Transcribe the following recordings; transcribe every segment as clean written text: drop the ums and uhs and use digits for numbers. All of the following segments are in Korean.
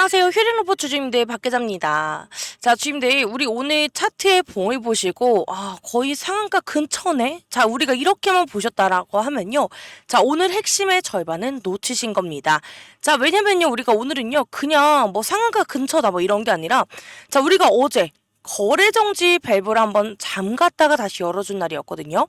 안녕하세요. 휴대로봇 주주님들 박계자입니다. 자, 주주님들 우리 오늘 차트의 봉을 보시고 거의 상한가 근처네? 자, 우리가 이렇게만 보셨다라고 하면요. 자, 오늘 핵심의 절반은 놓치신 겁니다. 자, 왜냐면요. 우리가 오늘은요. 그냥 뭐 상한가 근처다 뭐 이런 게 아니라 자, 우리가 어제 거래정지 밸브를 한번 잠갔다가 다시 열어준 날이었거든요.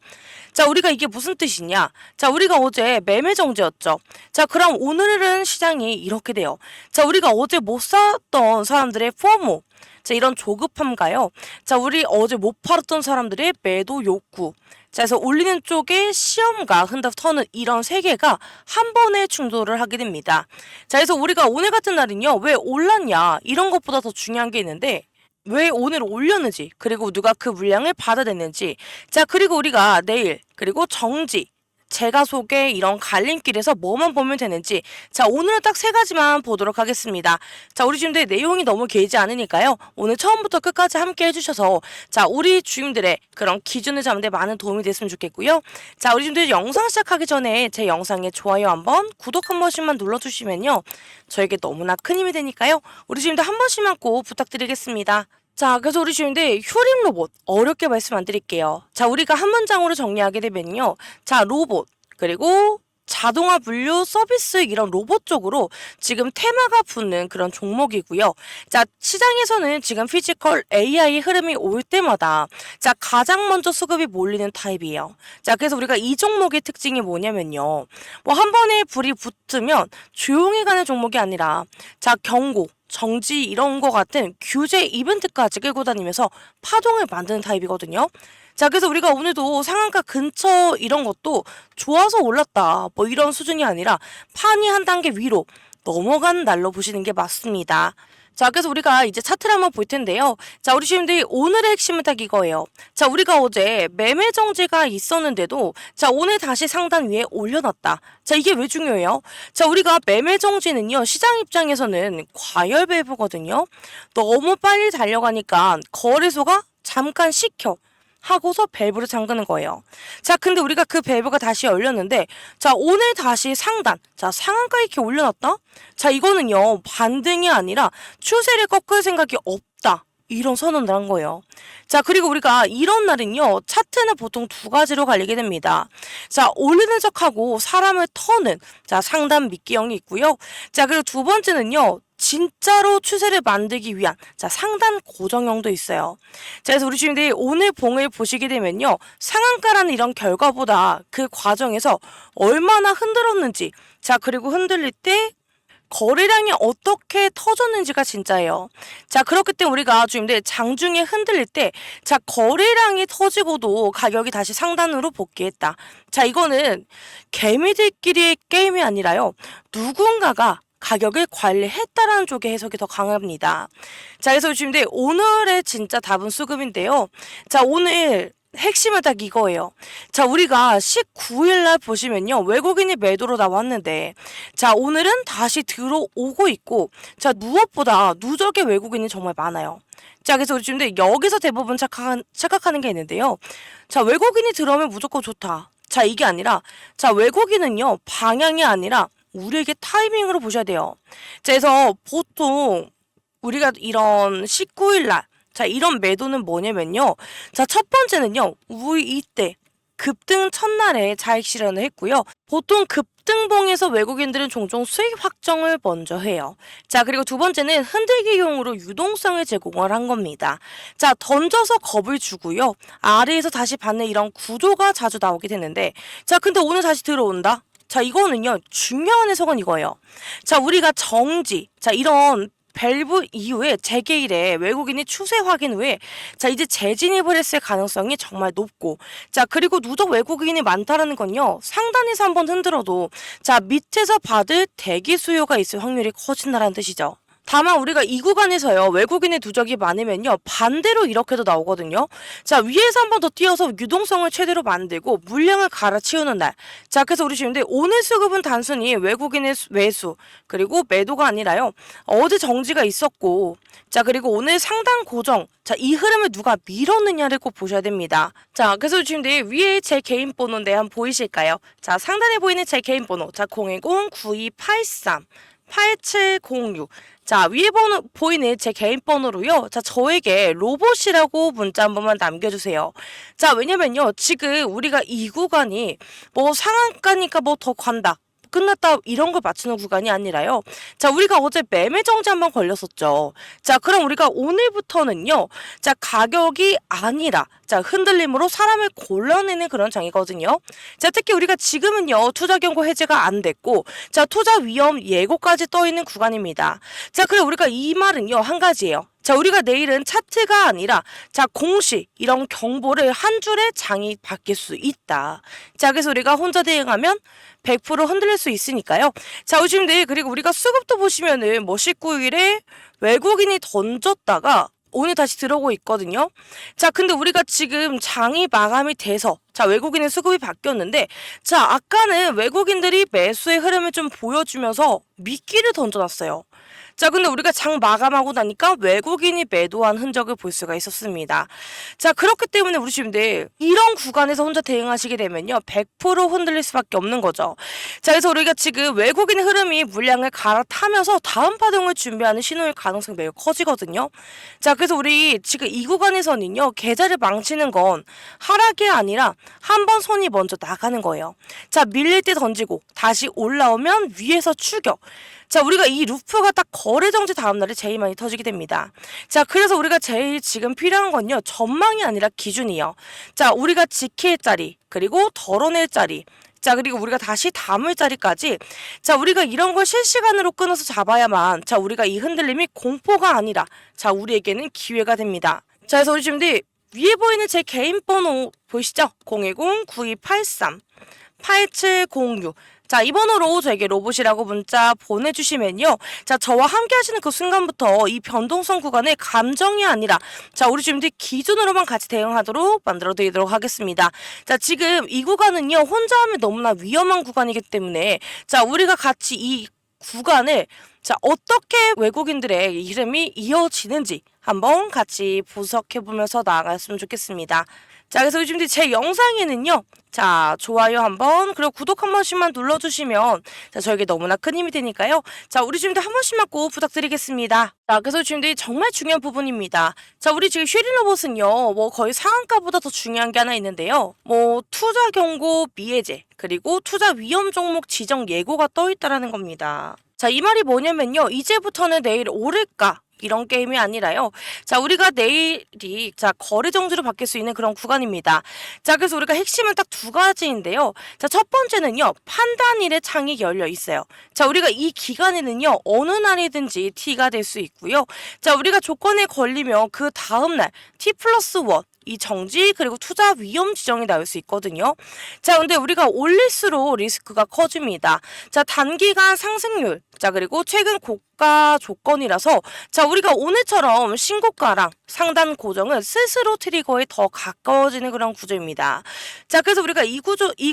자, 우리가 이게 무슨 뜻이냐? 자, 우리가 어제 매매정지였죠. 자, 그럼 오늘은 시장이 이렇게 돼요. 자, 우리가 어제 못 샀던 사람들의 포모. 자, 이런 조급함가요. 자, 우리 어제 못 팔았던 사람들의 매도 욕구. 자, 그래서 올리는 쪽에 시험과 흔들어 터는 이런 세 개가 한 번에 충돌을 하게 됩니다. 자, 그래서 우리가 오늘 같은 날은요. 왜 올랐냐? 이런 것보다 더 중요한 게 있는데 왜 오늘 올렸는지, 그리고 누가 그 물량을 받아냈는지, 자, 그리고 우리가 내일, 그리고 정지, 제가 속에 이런 갈림길에서 뭐만 보면 되는지, 자, 오늘은 딱 세 가지만 보도록 하겠습니다. 자, 우리 주임들 내용이 너무 길지 않으니까요. 오늘 처음부터 끝까지 함께 해주셔서, 자, 우리 주임들의 그런 기준을 잡는 데 많은 도움이 됐으면 좋겠고요. 자, 우리 주임들 영상 시작하기 전에 제 영상에 좋아요 한번, 구독 한 번씩만 눌러주시면요. 저에게 너무나 큰 힘이 되니까요. 우리 주임들 한 번씩만 꼭 부탁드리겠습니다. 자, 그래서 우리 주임들 휴림 로봇 어렵게 말씀 안 드릴게요. 자, 우리가 한 문장으로 정리하게 되면요. 자, 로봇 그리고 자동화 분류 서비스 이런 로봇 쪽으로 지금 테마가 붙는 그런 종목이고요. 자, 시장에서는 지금 피지컬 AI 흐름이 올 때마다 자, 가장 먼저 수급이 몰리는 타입이에요. 자, 그래서 우리가 이 종목의 특징이 뭐냐면요. 뭐 한 번에 불이 붙으면 조용히 가는 종목이 아니라 자, 경고 정지 이런 거 같은 규제 이벤트까지 끌고 다니면서 파동을 만드는 타입이거든요. 자, 그래서 우리가 오늘도 상한가 근처 이런 것도 좋아서 올랐다 뭐 이런 수준이 아니라 판이 한 단계 위로 넘어간 날로 보시는 게 맞습니다. 자, 그래서 우리가 이제 차트를 한번 볼 텐데요. 자, 우리 주님들이 오늘의 핵심은 딱 이거예요. 자, 우리가 어제 매매 정지가 있었는데도 자, 오늘 다시 상단 위에 올려놨다. 자, 이게 왜 중요해요? 자, 우리가 매매 정지는요, 시장 입장에서는 과열 밸브거든요. 너무 빨리 달려가니까 거래소가 잠깐 식혀. 하고서 밸브를 잠그는 거예요. 자, 근데 우리가 그 밸브가 다시 열렸는데 자, 오늘 다시 상단. 자, 상한가 이렇게 올려놨다? 자, 이거는요. 반등이 아니라 추세를 꺾을 생각이 없다. 이런 선언을 한 거예요. 자, 그리고 우리가 이런 날은요. 차트는 보통 두 가지로 갈리게 됩니다. 자, 올리는 척하고 사람을 터는 자, 상단 미끼형이 있고요. 자, 그리고 두 번째는요. 진짜로 추세를 만들기 위한 자, 상단 고정형도 있어요. 자, 그래서 우리 주님들이 오늘 봉을 보시게 되면요. 상한가라는 이런 결과보다 그 과정에서 얼마나 흔들었는지 자, 그리고 흔들릴 때 거래량이 어떻게 터졌는지가 진짜예요. 자, 그렇기 때문에 우리가 주님들 장중에 흔들릴 때 자, 거래량이 터지고도 가격이 다시 상단으로 복귀했다. 자, 이거는 개미들끼리의 게임이 아니라요. 누군가가 가격을 관리했다라는 쪽의 해석이 더 강합니다. 자, 그래서 주님들 오늘의 진짜 답은 수급인데요. 자, 오늘 핵심은 딱 이거예요. 자, 우리가 19일날 보시면요. 외국인이 매도로 나왔는데 자, 오늘은 다시 들어오고 있고 자, 무엇보다 누적의 외국인이 정말 많아요. 자, 그래서 우리 주님들 여기서 대부분 착각하는 게 있는데요. 자, 외국인이 들어오면 무조건 좋다. 자, 이게 아니라 자, 외국인은요. 방향이 아니라 우리에게 타이밍으로 보셔야 돼요. 자, 그래서 보통 우리가 이런 19일날 자, 이런 매도는 뭐냐면요. 자, 첫 번째는요. 우리 이때 급등 첫날에 자익 실현을 했고요. 보통 급등봉에서 외국인들은 종종 수익 확정을 먼저 해요. 자, 그리고 두 번째는 흔들기용으로 유동성을 제공을 한 겁니다. 자, 던져서 겁을 주고요. 아래에서 다시 받는 이런 구조가 자주 나오게 되는데 자, 근데 오늘 다시 들어온다? 자, 이거는요. 중요한 해석은 이거예요. 자, 우리가 정지, 자, 이런 밸브 이후에 재개일에 외국인이 추세 확인 후에 자, 이제 재진입을 했을 가능성이 정말 높고 자, 그리고 누적 외국인이 많다라는 건요. 상단에서 한번 흔들어도 자, 밑에서 받을 대기 수요가 있을 확률이 커진다라는 뜻이죠. 다만 우리가 이 구간에서요. 외국인의 누적이 많으면요. 반대로 이렇게도 나오거든요. 자, 위에서 한 번 더 뛰어서 유동성을 최대로 만들고 물량을 갈아치우는 날. 자, 그래서 우리 지금 오늘 수급은 단순히 외국인의 매수 그리고 매도가 아니라요. 어제 정지가 있었고 자, 그리고 오늘 상단 고정. 자, 이 흐름을 누가 밀었느냐를 꼭 보셔야 됩니다. 자, 그래서 지금 위에 제 개인 번호인데 한번 보이실까요? 자, 상단에 보이는 제 개인 번호. 자, 010-9283 8706. 자, 위에 보이는 제 개인 번호로요. 자, 저에게 로봇이라고 문자 한 번만 남겨주세요. 자, 왜냐면요. 지금 우리가 이 구간이 뭐 상한가니까 뭐 더 간다. 끝났다 이런 걸 맞추는 구간이 아니라요. 자, 우리가 어제 매매 정지 한번 걸렸었죠. 자, 그럼 우리가 오늘부터는요. 자, 가격이 아니라 자, 흔들림으로 사람을 골라내는 그런 장이거든요. 자, 특히 우리가 지금은요. 투자 경고 해제가 안 됐고 자, 투자 위험 예고까지 떠 있는 구간입니다. 자, 그래 우리가 이 말은요. 한 가지예요. 자, 우리가 내일은 차트가 아니라 자, 공시 이런 경보를 한 줄의 장이 바뀔 수 있다. 자, 그래서 우리가 혼자 대응하면 100% 흔들릴 수 있으니까요. 자, 요즘 내일 그리고 우리가 수급도 보시면은 뭐 19일에 외국인이 던졌다가 오늘 다시 들어오고 있거든요. 자, 근데 우리가 지금 장이 마감이 돼서 자, 외국인의 수급이 바뀌었는데 자, 아까는 외국인들이 매수의 흐름을 좀 보여주면서 미끼를 던져놨어요. 자, 근데 우리가 장 마감하고 나니까 외국인이 매도한 흔적을 볼 수가 있었습니다. 자, 그렇기 때문에 우리 주님들 이런 구간에서 혼자 대응하시게 되면요. 100% 흔들릴 수밖에 없는 거죠. 자, 그래서 우리가 지금 외국인의 흐름이 물량을 갈아타면서 다음 파동을 준비하는 신호일 가능성이 매우 커지거든요. 자, 그래서 우리 지금 이 구간에서는요. 계좌를 망치는 건 하락이 아니라 한 번 손이 먼저 나가는 거예요. 자, 밀릴 때 던지고 다시 올라오면 위에서 추격. 자, 우리가 이 루프가 딱 거래 정지 다음 날에 제일 많이 터지게 됩니다. 자, 그래서 우리가 제일 지금 필요한 건요. 전망이 아니라 기준이요. 자, 우리가 지킬 자리, 그리고 덜어낼 자리. 자, 그리고 우리가 다시 담을 자리까지 자, 우리가 이런 걸 실시간으로 끊어서 잡아야만 자, 우리가 이 흔들림이 공포가 아니라 자, 우리에게는 기회가 됩니다. 자, 그래서 우리 지금 위에 보이는 제 개인 번호 보이시죠? 010-9283-8706 자, 이 번호로 저에게 로봇이라고 문자 보내주시면요. 자, 저와 함께 하시는 그 순간부터 이 변동성 구간의 감정이 아니라 자, 우리 지금 기준으로만 같이 대응하도록 만들어 드리도록 하겠습니다. 자, 지금 이 구간은요. 혼자 하면 너무나 위험한 구간이기 때문에 자, 우리가 같이 이 구간을 자, 어떻게 외국인들의 이름이 이어지는지 한번 같이 분석해보면서 나아갔으면 좋겠습니다. 자, 그래서 요즘 제 영상에는요. 자, 좋아요 한번 그리고 구독 한 번씩만 눌러주시면 자, 저에게 너무나 큰 힘이 되니까요. 자, 우리 주님들 한 번씩만 꼭 부탁드리겠습니다. 자, 그래서 주님들이 정말 중요한 부분입니다. 자, 우리 지금 쉐린 로봇은요. 뭐 거의 상한가보다 더 중요한 게 하나 있는데요. 뭐 투자 경고 미해제 그리고 투자 위험 종목 지정 예고가 떠 있다라는 겁니다. 자, 이 말이 뭐냐면요. 이제부터는 내일 오를까? 이런 게임이 아니라요. 자, 우리가 내일이 자, 거래 정지로 바뀔 수 있는 그런 구간입니다. 자, 그래서 우리가 핵심은 딱 두 가지인데요. 자, 첫 번째는요. 판단일의 창이 열려 있어요. 자, 우리가 이 기간에는요. 어느 날이든지 T가 될 수 있고요. 자, 우리가 조건에 걸리면 그 다음 날 T+1 이 정지 그리고 투자 위험 지정이 나올 수 있거든요. 자, 근데 우리가 올릴수록 리스크가 커집니다. 자, 단기간 상승률 자, 그리고 최근 고가 조건이라서 자, 우리가 오늘처럼 신고가랑 상단 고정은 스스로 트리거에 더 가까워지는 그런 구조입니다. 자, 그래서 우리가 이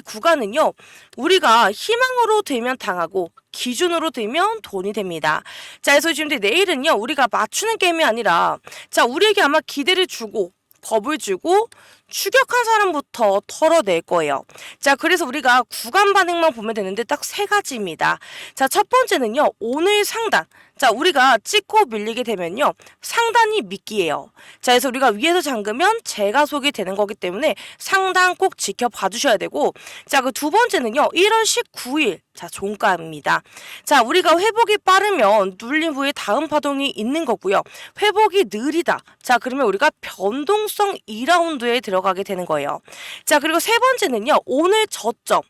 구간은요. 우리가 희망으로 들면 당하고 기준으로 들면 돈이 됩니다. 자, 그래서 지금 내일은요. 우리가 맞추는 게임이 아니라 자, 우리에게 아마 기대를 주고 겁을 주고 추격한 사람부터 털어낼 거예요. 자, 그래서 우리가 구간 반응만 보면 되는데 딱 세 가지입니다. 자, 첫 번째는요. 오늘 상단. 자, 우리가 찍고 밀리게 되면요. 상단이 미끼예요. 자, 그래서 우리가 위에서 잠그면 재가속이 되는 거기 때문에 상단 꼭 지켜봐 주셔야 되고 자, 그 두 번째는요. 1월 19일 자, 종가입니다. 자, 우리가 회복이 빠르면 눌림 후에 다음 파동이 있는 거고요. 회복이 느리다. 자, 그러면 우리가 변동성 2라운드에 들어가게 되는 거예요. 자, 그리고 세 번째는요. 오늘 저점.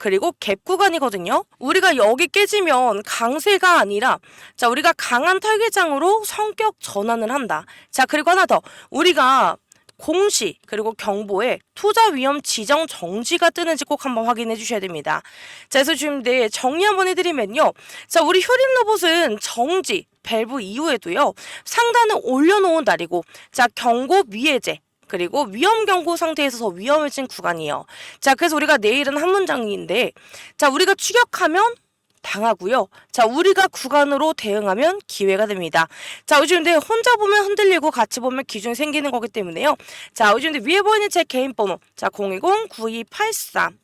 그리고 갭 구간이거든요. 우리가 여기 깨지면 강세가 아니라 자, 우리가 강한 설계장으로 성격 전환을 한다. 자, 그리고 하나 더. 우리가 공시 그리고 경보에 투자 위험 지정 정지가 뜨는지 꼭 한번 확인해 주셔야 됩니다. 자, 그래서 지금 정리 한번 해드리면요. 자, 우리 효림 로봇은 정지 밸브 이후에도요. 상단을 올려놓은 날이고 자, 경고 미해제 그리고 위험 경고 상태에서 더 위험해진 구간이에요. 자, 그래서 우리가 내일은 한 문장인데 자, 우리가 추격하면 당하고요. 자, 우리가 구간으로 대응하면 기회가 됩니다. 자, 요즘 혼자 보면 흔들리고 같이 보면 기준이 생기는 거기 때문에요. 자, 요즘 위에 보이는 제 개인 번호 자, 010-9283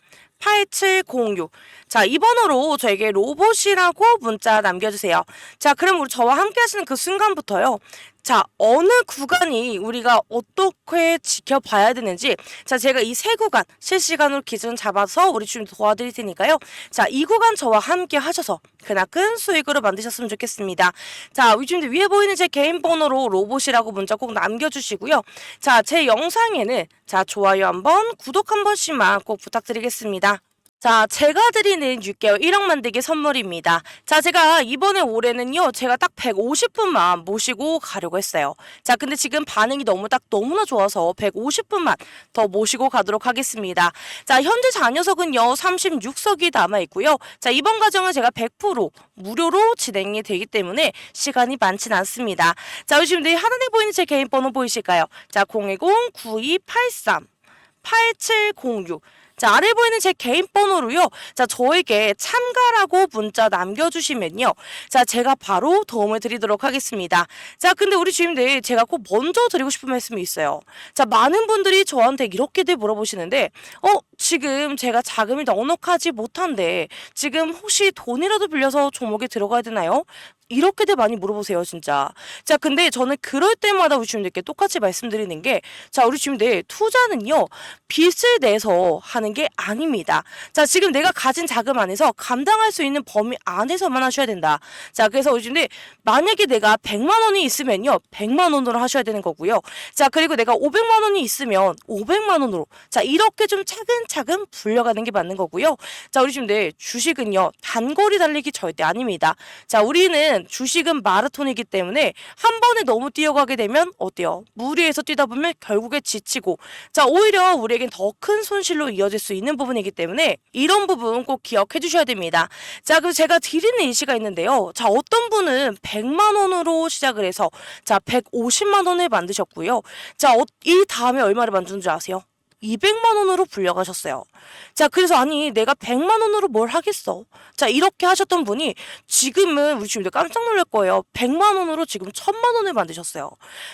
8706. 자, 이 번호로 저에게 로봇이라고 문자 남겨주세요. 자, 그럼 우리 저와 함께 하시는 그 순간부터요. 자, 어느 구간이 우리가 어떻게 지켜봐야 되는지, 자, 제가 이 세 구간 실시간으로 기준 잡아서 우리 주님 도와드릴 테니까요. 자, 이 구간 저와 함께 하셔서 그나큰 수익으로 만드셨으면 좋겠습니다. 자, 우리 주님들 위에 보이는 제 개인 번호로 로봇이라고 문자 꼭 남겨주시고요. 자, 제 영상에는 자, 좋아요 한번, 구독 한 번씩만 꼭 부탁드리겠습니다. 자, 제가 드리는 6개월 1억 만들기 선물입니다. 자, 제가 이번에 올해는요, 제가 딱 150분만 모시고 가려고 했어요. 자, 근데 지금 반응이 너무나 좋아서 150분만 더 모시고 가도록 하겠습니다. 자, 현재 자녀석은요, 36석이 남아있고요. 자, 이번 과정은 제가 100% 무료로 진행이 되기 때문에 시간이 많진 않습니다. 자, 요즘 하단에 보이는 제 개인 번호 보이실까요? 자, 010-9283-8706. 자, 아래 보이는 제 개인 번호로요. 자, 저에게 참가라고 문자 남겨주시면요. 자, 제가 바로 도움을 드리도록 하겠습니다. 자, 근데 우리 주임들 제가 꼭 먼저 드리고 싶은 말씀이 있어요. 자, 많은 분들이 저한테 이렇게들 물어보시는데 지금 제가 자금이 넉넉하지 못한데 지금 혹시 돈이라도 빌려서 종목에 들어가야 되나요? 이렇게들 많이 물어보세요, 진짜. 자, 근데 저는 그럴 때마다 우리 주임들께 똑같이 말씀드리는 게, 자, 우리 주임들 투자는요, 빚을 내서 하는 게 아닙니다. 자, 지금 내가 가진 자금 안에서 감당할 수 있는 범위 안에서만 하셔야 된다. 자, 그래서 우리 주임들 만약에 내가 100만 원이 있으면요, 100만 원으로 하셔야 되는 거고요. 자, 그리고 내가 500만 원이 있으면 500만 원으로. 자, 이렇게 좀 차근차근 불려가는 게 맞는 거고요. 자, 우리 주임들 주식은요, 단거리 달리기 절대 아닙니다. 자, 우리는 주식은 마라톤이기 때문에 한 번에 너무 뛰어가게 되면 어때요? 무리해서 뛰다 보면 결국에 지치고, 자, 오히려 우리에겐 더 큰 손실로 이어질 수 있는 부분이기 때문에 이런 부분 꼭 기억해 주셔야 됩니다. 자, 그래서 제가 드리는 예시가 있는데요. 자, 어떤 분은 100만 원으로 시작을 해서 자, 150만 원을 만드셨고요. 자, 이 다음에 얼마를 만드는 줄 아세요? 200만 원으로 불려가셨어요. 자, 그래서 아니 내가 100만 원으로 뭘 하겠어. 자, 이렇게 하셨던 분이 지금은 우리 주임들 깜짝 놀랄 거예요. 100만 원으로 지금 1000만 원을 만드셨어요.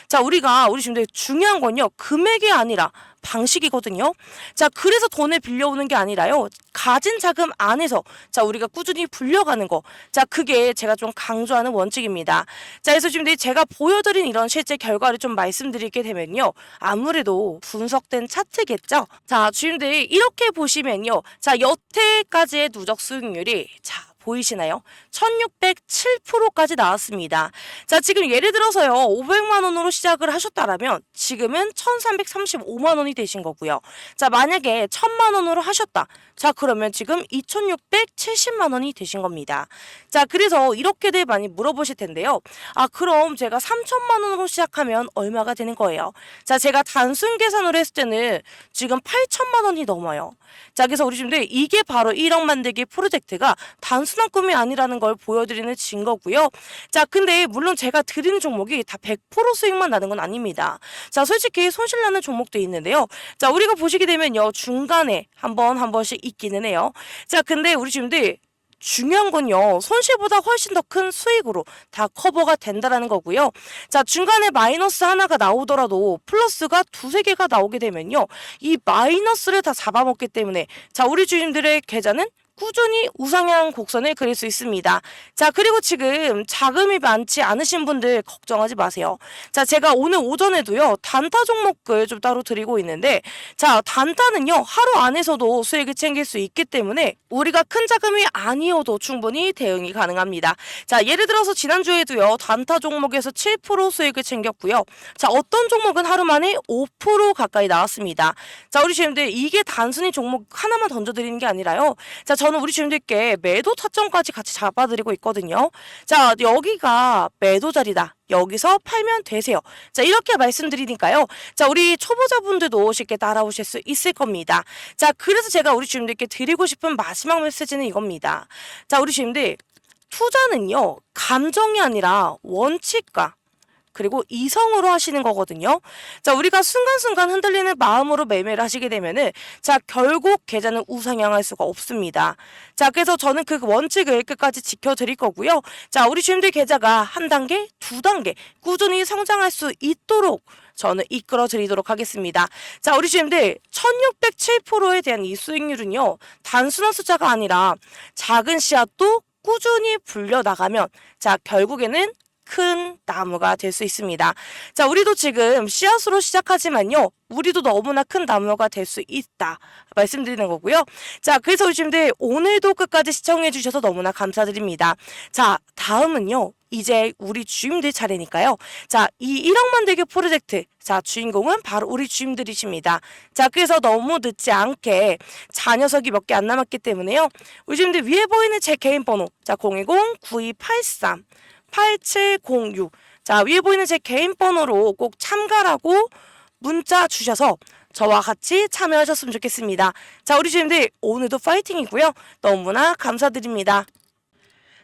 자, 우리 주임들 중요한 건요, 금액이 아니라 방식이거든요. 자, 그래서 돈을 빌려오는 게 아니라요, 가진 자금 안에서 자, 우리가 꾸준히 불려가는 거. 자, 그게 제가 좀 강조하는 원칙입니다. 자, 그래서 지금 제가 보여드린 이런 실제 결과를 좀 말씀드리게 되면요, 아무래도 분석된 차트겠죠. 자, 주임들 이렇게 보시면요, 자, 여태까지의 누적 수익률이 자, 보이시나요? 1607%까지 나왔습니다. 자, 지금 예를 들어서요, 500만 원으로 시작을 하셨다라면 지금은 1335만 원이 되신 거고요. 자, 만약에 1000만 원으로 하셨다. 자, 그러면 지금 2670만 원이 되신 겁니다. 자, 그래서 이렇게들 많이 물어보실 텐데요. 아, 그럼 제가 3000만 원으로 시작하면 얼마가 되는 거예요? 자, 제가 단순 계산으로 했을 때는 지금 8000만 원이 넘어요. 자, 그래서 우리 지금 이게 바로 1억 만들기 프로젝트가 단순한 꿈이 아니라는 걸 보여드리는 증거고요. 자, 근데 물론 제가 드리는 종목이 다 100% 수익만 나는 건 아닙니다. 자, 솔직히 손실 나는 종목도 있는데요. 자, 우리가 보시게 되면요, 중간에 한 번씩 있기는 해요. 자, 근데 우리 지금 중요한 건요, 손실보다 훨씬 더 큰 수익으로 다 커버가 된다라는 거고요. 자, 중간에 마이너스 하나가 나오더라도 플러스가 두세 개가 나오게 되면요, 이 마이너스를 다 잡아먹기 때문에 자, 우리 주님들의 계좌는 꾸준히 우상향 곡선을 그릴 수 있습니다. 자, 그리고 지금 자금이 많지 않으신 분들 걱정하지 마세요. 자, 제가 오늘 오전에도요, 단타 종목을 좀 따로 드리고 있는데, 자, 단타는요, 하루 안에서도 수익을 챙길 수 있기 때문에 우리가 큰 자금이 아니어도 충분히 대응이 가능합니다. 자, 예를 들어서 지난주에도요, 단타 종목에서 7% 수익을 챙겼고요. 자, 어떤 종목은 하루 만에 5% 가까이 나왔습니다. 자, 우리 주님들 이게 단순히 종목 하나만 던져드리는 게 아니라요. 자, 저는 우리 주님들께 매도 타점까지 같이 잡아드리고 있거든요. 자, 여기가 매도 자리다. 여기서 팔면 되세요. 자, 이렇게 말씀드리니까요. 자, 우리 초보자분들도 쉽게 따라오실 수 있을 겁니다. 자, 그래서 제가 우리 주님들께 드리고 싶은 마지막 메시지는 이겁니다. 자, 우리 주님들 투자는요, 감정이 아니라 원칙과 그리고 이성으로 하시는 거거든요. 자, 우리가 순간순간 흔들리는 마음으로 매매를 하시게 되면은 자, 결국 계좌는 우상향할 수가 없습니다. 자, 그래서 저는 그 원칙을 끝까지 지켜드릴 거고요. 자, 우리 주님들 계좌가 한 단계, 두 단계 꾸준히 성장할 수 있도록 저는 이끌어 드리도록 하겠습니다. 자, 우리 주님들 1607%에 대한 이 수익률은요. 단순한 숫자가 아니라 작은 씨앗도 꾸준히 불려나가면 자, 결국에는 큰 나무가 될 수 있습니다. 자, 우리도 지금 씨앗으로 시작하지만요. 우리도 너무나 큰 나무가 될 수 있다. 말씀드리는 거고요. 자, 그래서 우리 주님들 오늘도 끝까지 시청해 주셔서 너무나 감사드립니다. 자, 다음은요. 이제 우리 주임들 차례니까요. 자, 이 1억 만들기 프로젝트. 자, 주인공은 바로 우리 주임들이십니다. 자, 그래서 너무 늦지 않게 자녀석이 몇 개 안 남았기 때문에요. 우리 주임들 위에 보이는 제 개인 번호. 자, 010-9283 8706. 자, 위에 보이는 제 개인 번호로 꼭 참가라고 문자 주셔서 저와 같이 참여하셨으면 좋겠습니다. 자, 우리 주님들 오늘도 파이팅이고요. 너무나 감사드립니다.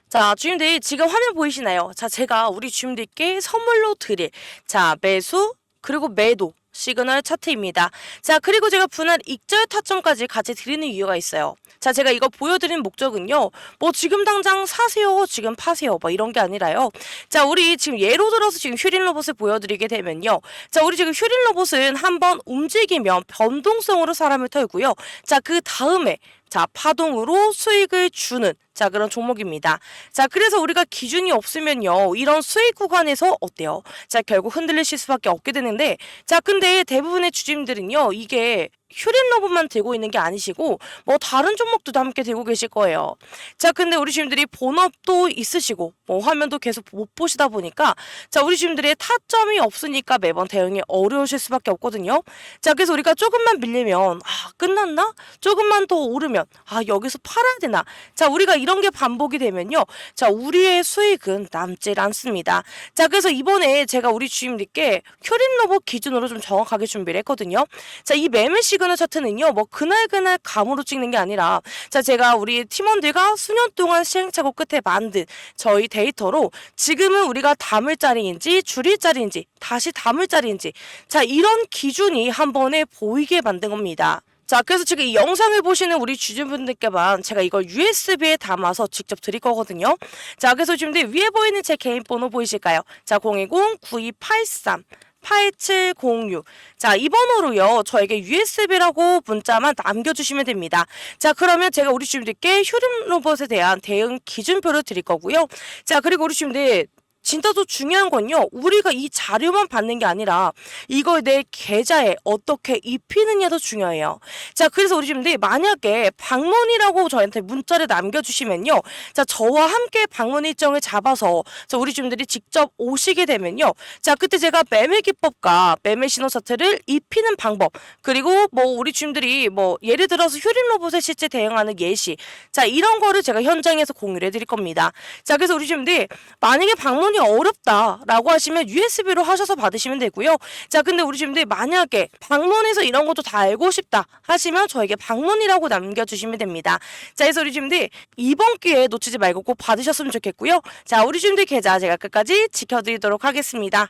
자, 주님들 지금 화면 보이시나요? 자, 제가 우리 주님들께 선물로 드릴 자, 매수 그리고 매도 시그널 차트입니다. 자, 그리고 제가 분할 익절 타점까지 같이 드리는 이유가 있어요. 자, 제가 이거 보여드리는 목적은요. 뭐 지금 당장 사세요, 지금 파세요, 뭐 이런 게 아니라요. 자, 우리 지금 예로 들어서 지금 휴린 로봇을 보여드리게 되면요. 자, 우리 지금 휴린 로봇은 한번 움직이면 변동성으로 사람을 털고요. 자, 그 다음에 자, 파동으로 수익을 주는 자, 그런 종목입니다. 자, 그래서 우리가 기준이 없으면요. 이런 수익 구간에서 어때요? 자, 결국 흔들리실 수밖에 없게 되는데 자, 근데 대부분의 주주님들은요. 이게 휴린 로봇만 들고 있는 게 아니시고 뭐 다른 종목도 함께 들고 계실 거예요. 자, 근데 우리 주님들이 본업도 있으시고 뭐 화면도 계속 못 보시다 보니까 자, 우리 주님들의 타점이 없으니까 매번 대응이 어려우실 수밖에 없거든요. 자, 그래서 우리가 조금만 밀리면 아, 끝났나? 조금만 더 오르면 아, 여기서 팔아야 되나? 자, 우리가 이런 게 반복이 되면요. 자, 우리의 수익은 남질 않습니다. 자, 그래서 이번에 제가 우리 주임님께 휴린 로봇 기준으로 좀 정확하게 준비를 했거든요. 자, 이 매매 시그널 차트는요. 뭐 그날 감으로 찍는 게 아니라 자, 제가 우리 팀원들과 수년 동안 시행착오 끝에 만든 저희 데이터로 지금은 우리가 담을 자리인지 줄일 자리인지 다시 담을 자리인지 자, 이런 기준이 한 번에 보이게 만든 겁니다. 자, 그래서 지금 이 영상을 보시는 우리 주주분들께만 제가 이걸 USB에 담아서 직접 드릴 거거든요. 자, 그래서 지금 위에 보이는 제 개인 번호 보이실까요? 자, 010-9283 8706. 자, 이 번호로요. 저에게 USB라고 문자만 남겨주시면 됩니다. 자, 그러면 제가 우리 주주분들께 휴림 로봇에 대한 대응 기준표를 드릴 거고요. 자, 그리고 우리 주주분들 진짜 더 중요한 건요. 우리가 이 자료만 받는 게 아니라 이걸 내 계좌에 어떻게 입히느냐도 중요해요. 자, 그래서 우리 주님들 만약에 방문이라고 저한테 문자를 남겨주시면요. 자, 저와 함께 방문 일정을 잡아서 자, 우리 주님들이 직접 오시게 되면요. 자, 그때 제가 매매 기법과 매매 신호 차트를 입히는 방법 그리고 뭐 우리 주님들이 뭐 예를 들어서 휴림 로봇에 실제 대응하는 예시 자, 이런 거를 제가 현장에서 공유를 해드릴 겁니다. 자, 그래서 우리 주님들 만약에 방문이 어렵다라고 하시면 USB로 하셔서 받으시면 되고요. 자, 근데 우리 주님들 만약에 방문해서 이런 것도 다 알고 싶다 하시면 저에게 방문이라고 남겨주시면 됩니다. 자, 그래서 우리 주님들 이번 기회에 놓치지 말고 꼭 받으셨으면 좋겠고요. 자, 우리 주님들 계좌 제가 끝까지 지켜드리도록 하겠습니다.